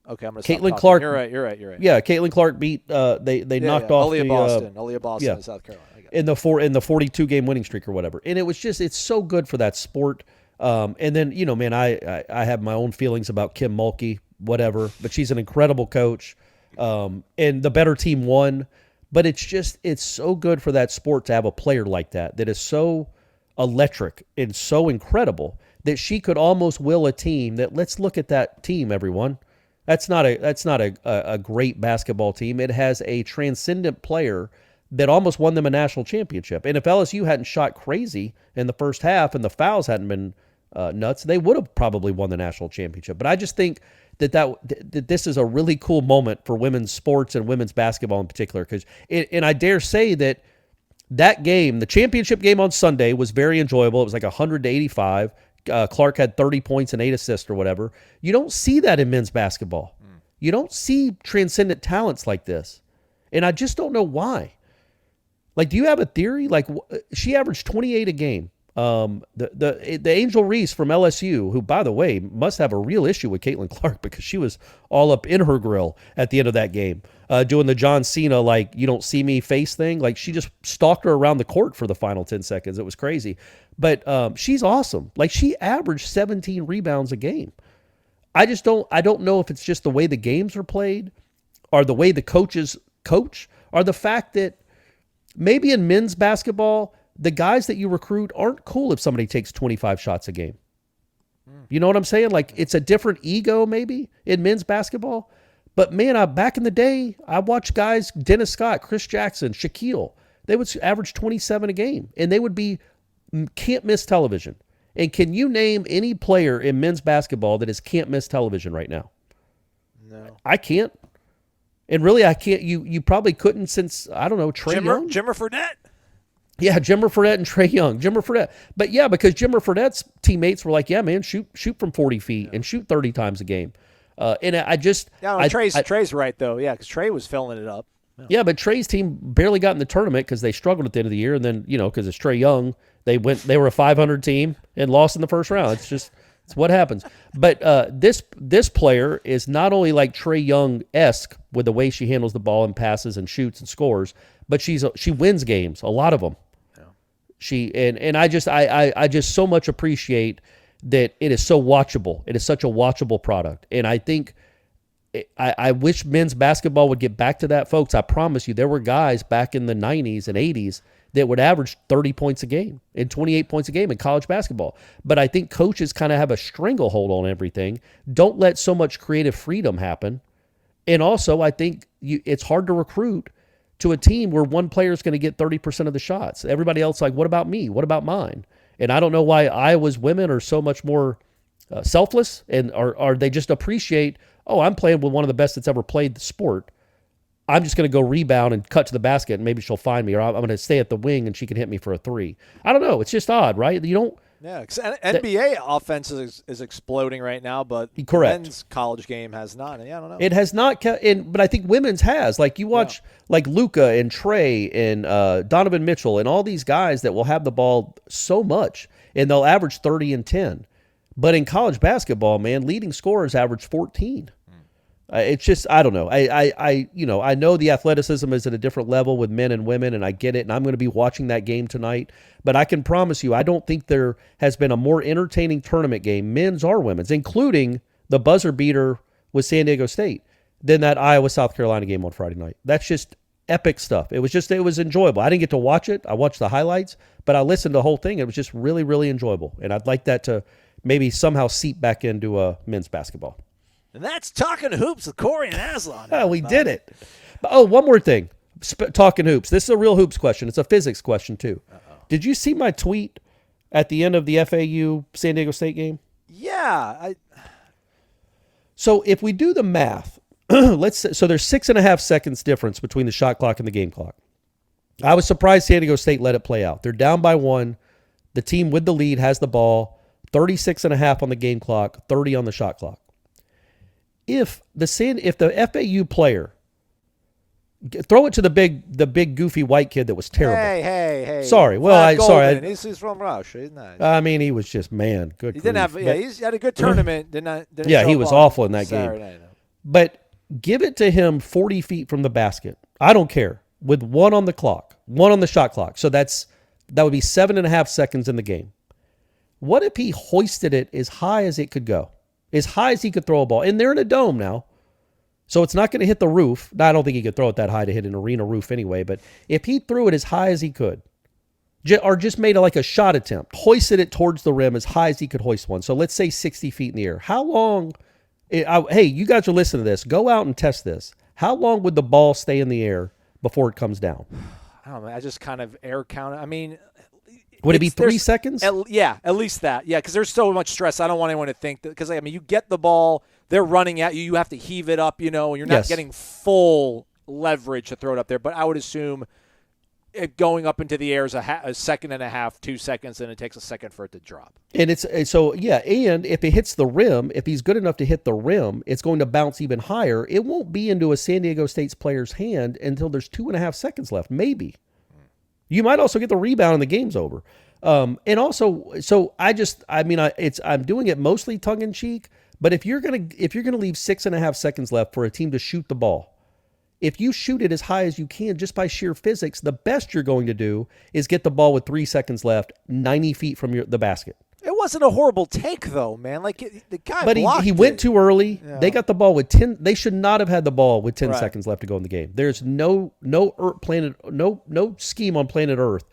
Okay, I'm going to Caitlin Clark. You're right. Yeah, Caitlin Clark beat. They knocked off Aaliyah Boston in South Carolina. In the 42-game winning streak or whatever, and it was just it's so good for that sport. And then man, I have my own feelings about Kim Mulkey, whatever, but she's an incredible coach. And the better team won, but it's so good for that sport to have a player like that is so electric and so incredible that she could almost will a team that let's look at that team, everyone. That's not a great basketball team. It has a transcendent player that almost won them a national championship. And if LSU hadn't shot crazy in the first half and the fouls hadn't been nuts, they would have probably won the national championship. But I just think that this is a really cool moment for women's sports and women's basketball in particular. And I dare say that game, the championship game on Sunday, was very enjoyable. It was like 100-85. Clark had 30 points and 8 assists or whatever. You don't see that in men's basketball. You don't see transcendent talents like this. And I just don't know why. Like, do you have a theory? Like, she averaged 28 a game. The Angel Reese from LSU, who, by the way, must have a real issue with Caitlin Clark because she was all up in her grill at the end of that game, doing the John Cena, like, you don't see me face thing. Like, she just stalked her around the court for the final 10 seconds. It was crazy. But she's awesome. Like, she averaged 17 rebounds a game. I don't know if it's just the way the games are played or the way the coaches coach or the fact that maybe in men's basketball, the guys that you recruit aren't cool if somebody takes 25 shots a game. You know what I'm saying? Like, it's a different ego maybe in men's basketball. But, man, back in the day, I watched guys, Dennis Scott, Chris Jackson, Shaquille, they would average 27 a game, and they would be can't miss television. And can you name any player in men's basketball that is can't miss television right now? No. I can't. And really, I can't. You probably couldn't since, I don't know, Trae Young? Jimmer Fredette. Yeah, Jimmer Fredette and Trae Young. Jimmer Fredette. But, yeah, because Jimmer Fredette's teammates were like, yeah, man, shoot from 40 feet and shoot 30 times a game. And I just... Yeah, Trae's right, though. Yeah, because Trae was filling it up. Yeah, but Trae's team barely got in the tournament because they struggled at the end of the year. And then, because it's Trae Young, they were a 500 team and lost in the first round. It's what happens. But this player is not only like Trae Young-esque with the way she handles the ball and passes and shoots and scores, but she wins games, a lot of them. Yeah. I just so much appreciate that it is so watchable. It is such a watchable product. And I think I wish men's basketball would get back to that, folks. I promise you, there were guys back in the 90s and 80s that would average 30 points a game and 28 points a game in college basketball. But I think coaches kind of have a stranglehold on everything. Don't let so much creative freedom happen. And also, I think it's hard to recruit to a team where one player is going to get 30% of the shots. Everybody else, like, what about me? What about mine? And I don't know why Iowa's women are so much more selfless, and or they just appreciate, I'm playing with one of the best that's ever played the sport. I'm just going to go rebound and cut to the basket, and maybe she'll find me, or I'm going to stay at the wing and she can hit me for a three. I don't know. It's just odd, right? You don't. Yeah, because NBA offense is exploding right now, but correct. Men's college game has not. Yeah, I don't know. It has not, but I think women's has. Like, you watch like Luka and Trae and Donovan Mitchell and all these guys that will have the ball so much, and they'll average 30 and 10. But in college basketball, man, leading scorers average 14. It's just, I don't know. I know the athleticism is at a different level with men and women, and I get it, and I'm going to be watching that game tonight. But I can promise you, I don't think there has been a more entertaining tournament game, men's or women's, including the buzzer beater with San Diego State, than that Iowa-South Carolina game on Friday night. That's just epic stuff. It was enjoyable. I didn't get to watch it. I watched the highlights, but I listened to the whole thing. It was just really, really enjoyable, and I'd like that to maybe somehow seep back into men's basketball. And that's Talking Hoops with Corey and Aslan. Oh, we did it. Oh, one more thing. Talking hoops. This is a real hoops question. It's a physics question, too. Uh-oh. Did you see my tweet at the end of the FAU San Diego State game? Yeah. So if we do the math, let's say, so there's 6.5 seconds difference between the shot clock and the game clock. I was surprised San Diego State let it play out. They're down by 1. The team with the lead has the ball, 36.5 on the game clock, 30 on the shot clock. If the FAU player, throw it to the big goofy white kid that was terrible. Hey. Sorry. Well, sorry. He's from Russia, isn't that? I mean, he was just, man, good. He didn't have. Yeah, he's had a good tournament. Didn't he was awful in that game. But give it to him 40 feet from the basket. I don't care. With 1 on the clock, 1 on the shot clock. So that would be 7.5 seconds in the game. What if he hoisted it as high as it could go? As high as he could throw a ball. And they're in a dome now. So it's not going to hit the roof. No, I don't think he could throw it that high to hit an arena roof anyway. But if he threw it as high as he could, or just made like a shot attempt, hoisted it towards the rim as high as he could hoist one. So let's say 60 feet in the air. How long, hey, you guys are listening to this. Go out and test this. How long would the ball stay in the air before it comes down? I don't know. I just kind of air count it. I mean, would it be 3 seconds? At least that. Yeah, because there's so much stress. I don't want anyone to think that, because I mean, you get the ball, they're running at you. You have to heave it up, and you're not getting full leverage to throw it up there. But I would assume it going up into the air is a second and a half, 2 seconds, and it takes a second for it to drop. And and if it hits the rim, if he's good enough to hit the rim, it's going to bounce even higher. It won't be into a San Diego State's player's hand until there's 2.5 seconds left, maybe. You might also get the rebound and the game's over. And also, so I'm doing it mostly tongue in cheek. But if you're gonna leave 6.5 seconds left for a team to shoot the ball, if you shoot it as high as you can just by sheer physics, the best you're going to do is get the ball with 3 seconds left, 90 feet from the basket. It wasn't a horrible take, though, man. Like, the guy But he went too early. Yeah. They got the ball with 10. They should not have had the ball with 10 seconds left to go in the game. There's no scheme on planet Earth.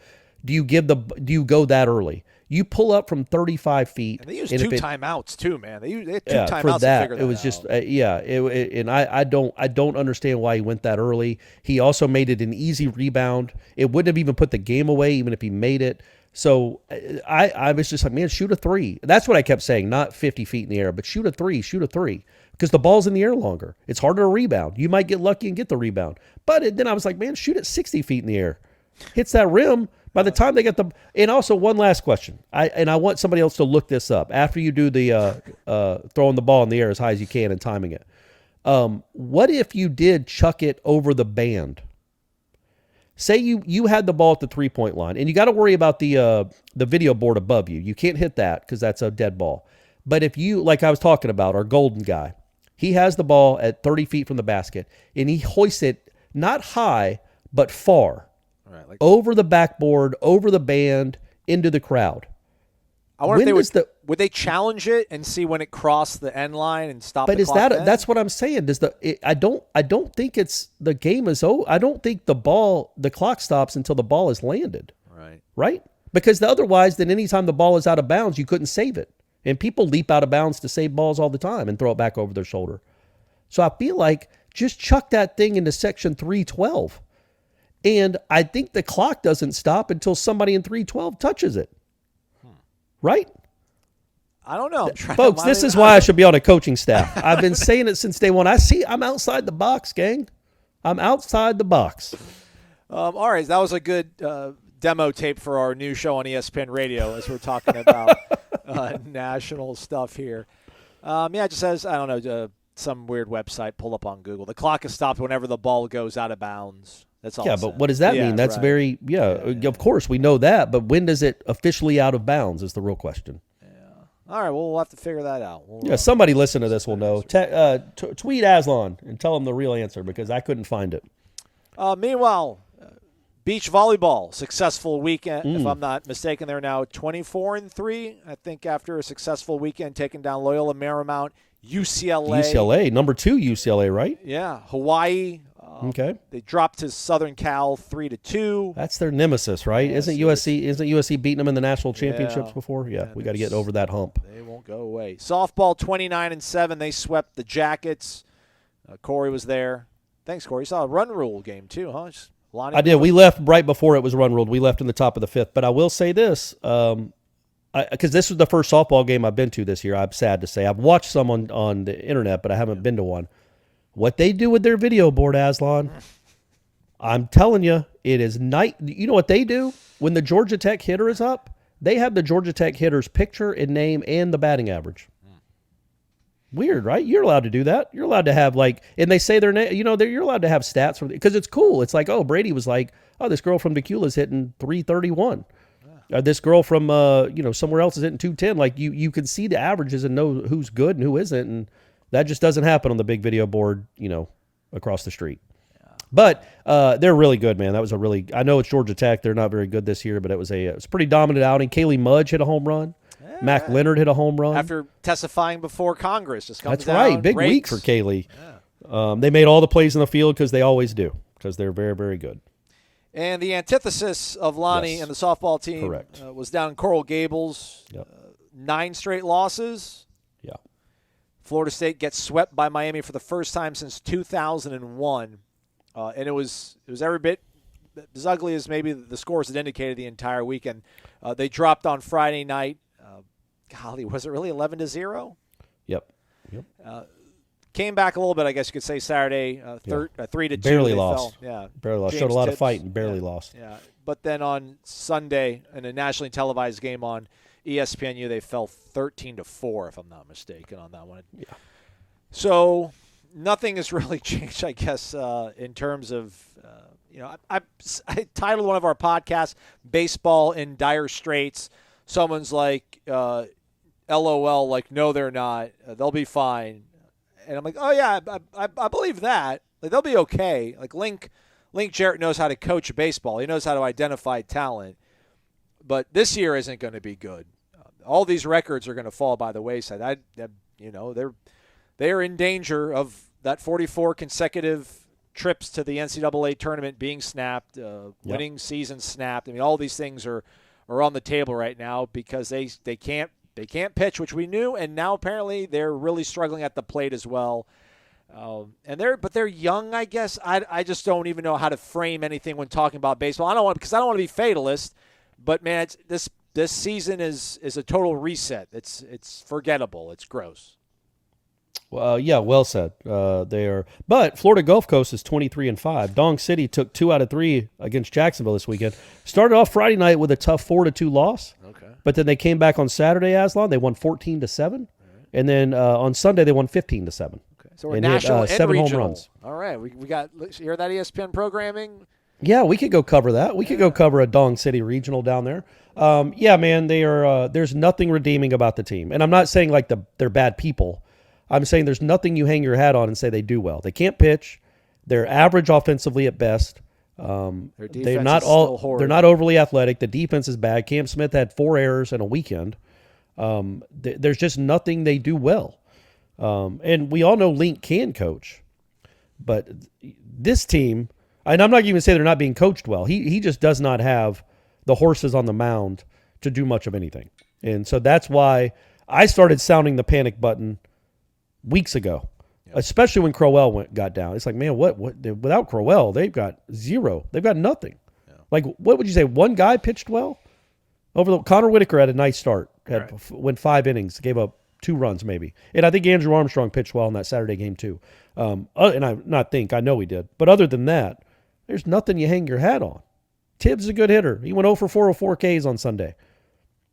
Do you go that early? You pull up from 35 feet. And they used 2 timeouts too, man. They had 2 timeouts for that. To figure that it was out. just and I don't understand why he went that early. He also made it an easy rebound. It wouldn't have even put the game away even if he made it. So I was just like, man, shoot a 3. That's what I kept saying, not 50 feet in the air, but shoot a 3, because the ball's in the air longer. It's harder to rebound. You might get lucky and get the rebound. But then I was like, man, shoot it 60 feet in the air. Hits that rim. By the time they get the – and also one last question. I want somebody else to look this up. After you do the throwing the ball in the air as high as you can and timing it, what if you did chuck it over the band? Say you had the ball at the 3-point line, and you got to worry about the video board above you. You can't hit that because that's a dead ball. But if you, like I was talking about, our golden guy, he has the ball at 30 feet from the basket, and he hoists it not high but far. Right, like over the backboard, over the band, into the crowd. I wonder if would they challenge it and see when it crossed the end line and stop. But the clock then? That's what I'm saying. I don't think it's the game is over. I don't think the clock stops until the ball is landed. Right? Because otherwise, then anytime the ball is out of bounds, you couldn't save it. And people leap out of bounds to save balls all the time and throw it back over their shoulder. So I feel like just chuck that thing into section 312. And I think the clock doesn't stop until somebody in 312 touches it. Right? I don't know. Folks, this is why I should be on a coaching staff. I've been saying it since day one. I'm outside the box, gang. I'm outside the box. All right. That was a good demo tape for our new show on ESPN Radio as we're talking about national stuff here. It just says, I don't know, some weird website pull up on Google. The clock is stopped whenever the ball goes out of bounds. That's all. Yeah, but what does that mean? That's right. Of course, we know that. But when does it officially out of bounds is the real question. Yeah. All right, well, we'll have to figure that out. Somebody listen to this will know. Tweet Aslan and tell him the real answer because I couldn't find it. Meanwhile, beach volleyball, successful weekend, if I'm not mistaken. They're now 24-3, I think, after a successful weekend taking down Loyola Marymount, UCLA. Number 2 UCLA, right? Yeah, Hawaii. Okay. They dropped to Southern Cal 3-2. That's their nemesis, right? Yes, Isn't USC beating them in the national championships before? Yeah, we got to get over that hump. They won't go away. Softball 29-7. They swept the Jackets. Corey was there. Thanks, Corey. You saw a run rule game too, huh? I did. We left right before it was run ruled. We left in the top of the 5th. But I will say this: because this was the first softball game I've been to this year. I'm sad to say. I've watched some on the internet, but I haven't been to one. What they do with their video board, Aslan, I'm telling you, it is night. You know what they do when the Georgia Tech hitter is up? They have the Georgia Tech hitter's picture and name and the batting average. Weird, right? You're allowed to do that. You're allowed to have and they say their name. You're allowed to have stats because it's cool. It's like, oh, Brady was like, oh, this girl from Decula's hitting 331. This girl from somewhere else is hitting 210. Like you can see the averages and know who's good and who isn't, and that just doesn't happen on the big video board, across the street. Yeah. But they're really good, man. That was I know it's Georgia Tech. They're not very good this year, but it was a pretty dominant outing. Kaylee Mudge hit a home run. Yeah. Mac Leonard hit a home run. After testifying before Congress. Just comes That's down, right. Big week for Kaylee. Yeah. They made all the plays in the field because they always do, because they're very, very good. And the antithesis of Lonnie and the softball team was down in Coral Gables. Yep. 9 straight losses. Yeah. Florida State gets swept by Miami for the first time since 2001. And it was every bit as ugly as maybe the scores had indicated the entire weekend. They dropped on Friday night. Golly, was it really 11-0? Yep. Came back a little bit, I guess you could say, Saturday, 3-2. Barely lost. Barely lost. James Showed a lot Tibbs, of fight and barely lost. Yeah. But then on Sunday, in a nationally televised game on ESPNU, they fell 13-4, if I'm not mistaken, on that one. Yeah. So nothing has really changed, I guess, in terms of, I titled one of our podcasts, Baseball in Dire Straits. Someone's like, LOL, like, no, they're not. They'll be fine. And I'm like, oh, yeah, I believe that. Like, they'll be okay. Like, Link Jarrett knows how to coach baseball. He knows how to identify talent. But this year isn't going to be good. All these records are going to fall by the wayside. They're in danger of that 44 consecutive trips to the NCAA tournament being snapped, winning season snapped. I mean, all these things are on the table right now because they can't pitch, which we knew, and now apparently they're really struggling at the plate as well. But they're young, I guess. I just don't even know how to frame anything when talking about baseball. I don't want to be fatalist, but man, this season is a total reset. It's forgettable. It's gross. Well, well said. But Florida Gulf Coast is 23-5. Dong City took 2 out of 3 against Jacksonville this weekend. Started off Friday night with a tough 4-2 loss. Okay. But then they came back on Saturday, Aslan. They won 14-7, right. And then on Sunday they won 15-7. Okay. So we're and national hit, and 7 regional. home runs. All right, we got hear that ESPN programming. Yeah, we could go cover that. We could go cover a Dong City regional down there. Man, they are. There's nothing redeeming about the team, and I'm not saying like they're bad people. I'm saying there's nothing you hang your hat on and say they do well. They can't pitch. They're average offensively at best. They're not overly athletic. The defense is bad. Cam Smith had 4 errors in a weekend. There's just nothing they do well. And we all know Link can coach, but this team, and I'm not even saying they're not being coached well. He just does not have the horses on the mound to do much of anything. And so that's why I started sounding the panic button weeks ago, especially when Crowell got down. It's like, man, what without Crowell, they've got zero. They've got nothing. Yeah. Like, what would you say? One guy pitched well? Connor Whitaker had a nice start. Went 5 innings, gave up 2 runs maybe. And I think Andrew Armstrong pitched well in that Saturday game too. And I know he did. But other than that, there's nothing you hang your hat on. Tibbs is a good hitter. He went 0 for 404 Ks on Sunday.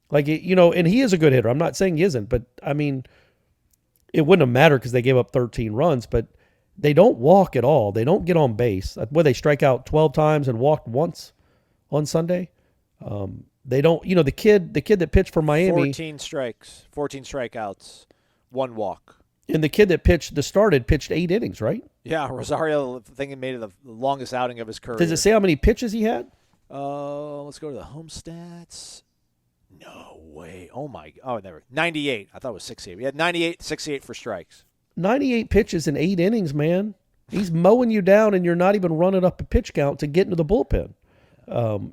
Like, and he is a good hitter. I'm not saying he isn't, but I mean, it wouldn't have mattered because they gave up 13 runs, but they don't walk at all. They don't get on base. They strike out 12 times and walked once on Sunday. They don't, the kid that pitched for Miami. 14 strikeouts, 1 walk. And the kid that pitched 8 innings, right? Yeah, Rosario, I think he made it the longest outing of his career. Does it say how many pitches he had? Let's go to the home stats. No way. Never. 98. I thought it was 68. We had 68 for strikes. 98 pitches in 8 innings, man. He's mowing you down, and you're not even running up a pitch count to get into the bullpen.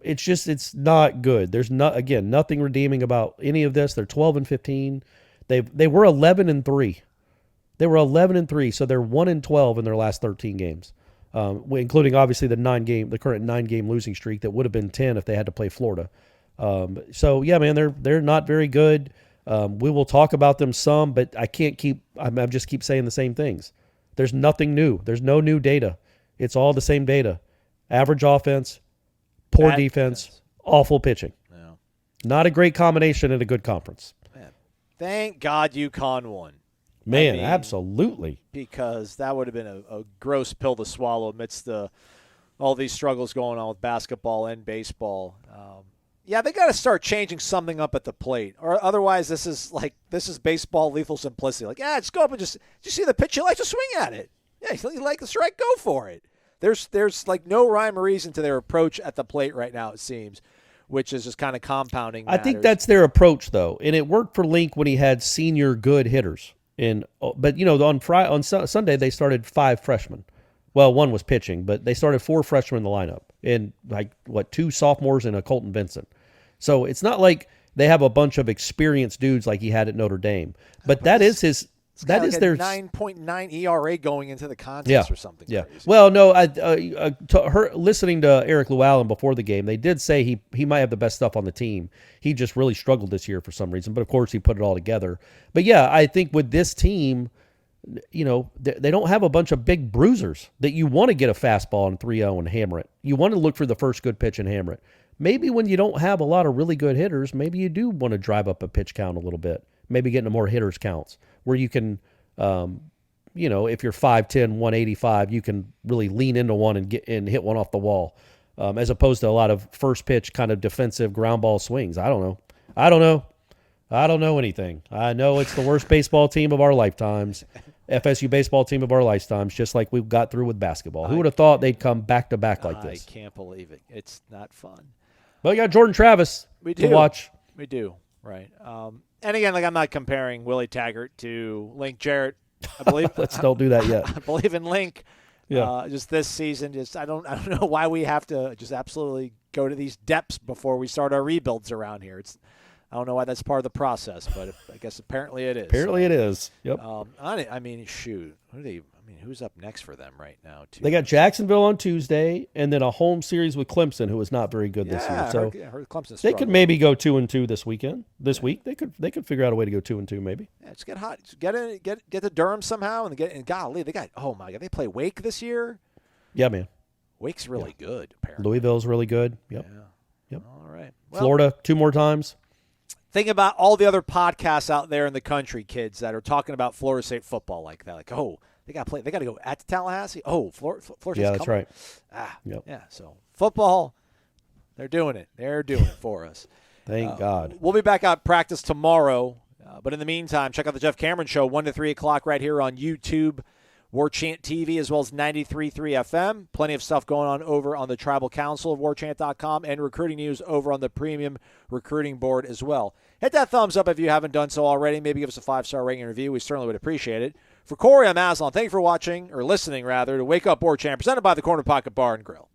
It's not good. There's nothing redeeming about any of this. They're 12-15. They were 11-3. They were 11-3, so they're 1-12 in their last 13 games, including obviously the current 9-game losing streak that would have been 10 if they had to play Florida. So yeah, man, they're not very good. We will talk about them some, but I can't keep. I'm just keep saying the same things. There's nothing new. There's no new data. It's all the same data. Average offense, poor Bad defense, awful pitching. Yeah. Not a great combination in a good conference. Man, thank God UConn won. Man, I mean, absolutely. Because that would have been a gross pill to swallow amidst all these struggles going on with basketball and baseball. Yeah, they got to start changing something up at the plate, or otherwise this is baseball lethal simplicity. Like, just go up and just see the pitch you like to swing at it. Yeah, you like the strike, go for it. There's like no rhyme or reason to their approach at the plate right now, it seems, which is just kind of compounding matters. I think that's their approach, though, and it worked for Link when he had senior good hitters. But on Sunday they started 5 freshmen. Well, one was pitching, but they started 4 freshmen in the lineup, and 2 sophomores and a Colton Vincent. So it's not like they have a bunch of experienced dudes like he had at Notre Dame. But that is his. That is their 9.9 ERA going into the contest or something. Yeah. Crazy. Well, no, listening to Eric Llewellyn before the game, they did say he might have the best stuff on the team. He just really struggled this year for some reason, but of course he put it all together. But yeah, I think with this team, they don't have a bunch of big bruisers that you want to get a fastball in 3-0 and hammer it. You want to look for the first good pitch and hammer it. Maybe when you don't have a lot of really good hitters, maybe you do want to drive up a pitch count a little bit. Maybe get into more hitters counts where you can, if you're 5'10", 185, you can really lean into one and hit one off the wall, as opposed to a lot of first pitch kind of defensive ground ball swings. I don't know anything. I know it's the worst baseball team of our lifetimes, FSU baseball team of our lifetimes, just like we've got through with basketball. Who would have thought they'd come back to back like this? I can't believe it. It's not fun. But we got Jordan Travis to watch. We do, right. And again, I'm not comparing Willie Taggart to Link Jarrett. I believe Let's don't do that yet. I believe in Link. Yeah. Just this season, I don't know why we have to just absolutely go to these depths before we start our rebuilds around here. I don't know why that's part of the process, but I guess apparently it is. Apparently it is. Yep. Shoot. Who's up next for them right now? Too? They got Jacksonville on Tuesday, and then a home series with Clemson, who is not very good this year. So I heard Clemson they could maybe go 2-2 this weekend. This week they could figure out a way to go 2-2 maybe. Yeah, just get hot. Just get to Durham somehow, and golly, they got. Oh my God, they play Wake this year. Yeah, man. Wake's really good. Apparently, Louisville's really good. Yep. Yeah. Yep. All right. Well, Florida 2 more times. Think about all the other podcasts out there in the country, kids, that are talking about Florida State football like that. Like, oh, they got to play. They got to go at Tallahassee. Oh, Florida State's yeah, that's coming. right. Yep. Yeah. So football, they're doing it. They're doing it for us. Thank God. We'll be back out practice tomorrow. But in the meantime, check out the Jeff Cameron Show, 1 to 3 o'clock right here on YouTube, Warchant TV, as well as 93.3 FM. Plenty of stuff going on over on the Tribal Council of Warchant.com and recruiting news over on the Premium Recruiting Board as well. Hit that thumbs up if you haven't done so already. Maybe give us a 5-star rating and review. We certainly would appreciate it. For Corey, I'm Aslan. Thank you for watching, or listening rather, to Wake Up Warchant, presented by the Corner Pocket Bar and Grill.